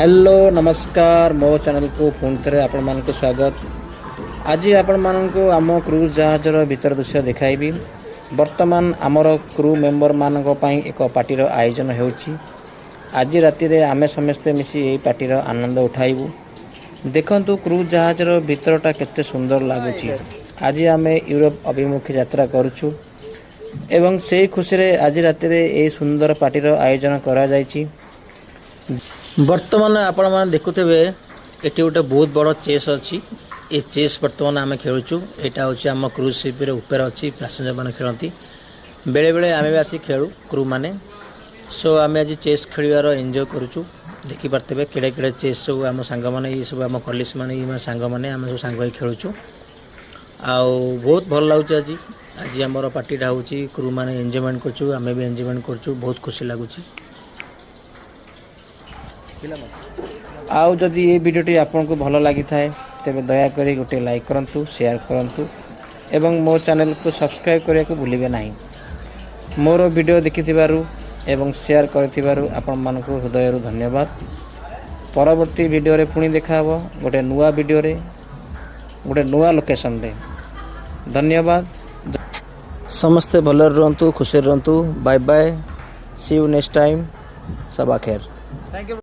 Hello नमस्कार मो channel को पुणी थे आपण मान स्वागत। आज आपण मानक आम क्रूज जहाजर भीतर दृश्य देखाइबी। वर्तमान आमर क्रू मेंबर मानक पई एक पार्टीर आयोजन होउछि। आज राति रे आमे समस्ते मिसी एई पार्टीर आनंद उठाइबू। देखंतु क्रूज जहाजर भीतरटा केते सुंदर लागुछि। आज आमे यूरोप अभिमुखी यात्रा करूछु एवं से खुशी रे आज राति रे एई सुंदर पार्टीर आयोजन करा जायछि। वर्तमान आपण मैंने देखुवे ये गोटे बहुत बड़ चेस अच्छी। ये चेस वर्तमान आम खेलुचु। यहाँ हूँ आम क्रूज शिप ऊपर अच्छी पैसेंजर मैंने खेलती बेले बेले आम भी आसी खेलु क्रू मैंने। सो आम आज चेस खेलार एंजॉय करुचु। देखिपे केड़े केड़े चेस सब आम सांग मैंने ये सब आम कलिग्स मैंने सांग मैंने आम सब सांग खेलुचु। आउ बहुत भल लगुच। आज आज आम पार्टीटा हूँ क्रू मैंने एंजॉयमेंट करचु। आम भी एंजॉयमेंट करचु। बहुत खुशी लगुच। आउ जदि ये वीडियोटी आपको भल लगी थाए तेरे दयाकोरी गोटे लाइक करंतु, शेयर करंतु एवं मो चैनल को सब्सक्राइब करने को भूलिबे नहीं। मोर वीडियो देखिथिबारु एवं शेयर करथिबारु आपण मानको हृदयरु धन्यवाद। परवर्ती वीडियो रे पुणी देखाबो गोटे नुवा वीडियो रे गोटे नुवा लोकेशन रे। धन्यवाद। समस्ते भल रहंतु, खुशी रहंतु। Bye bye. See you next time. सबा खैर। Thank you.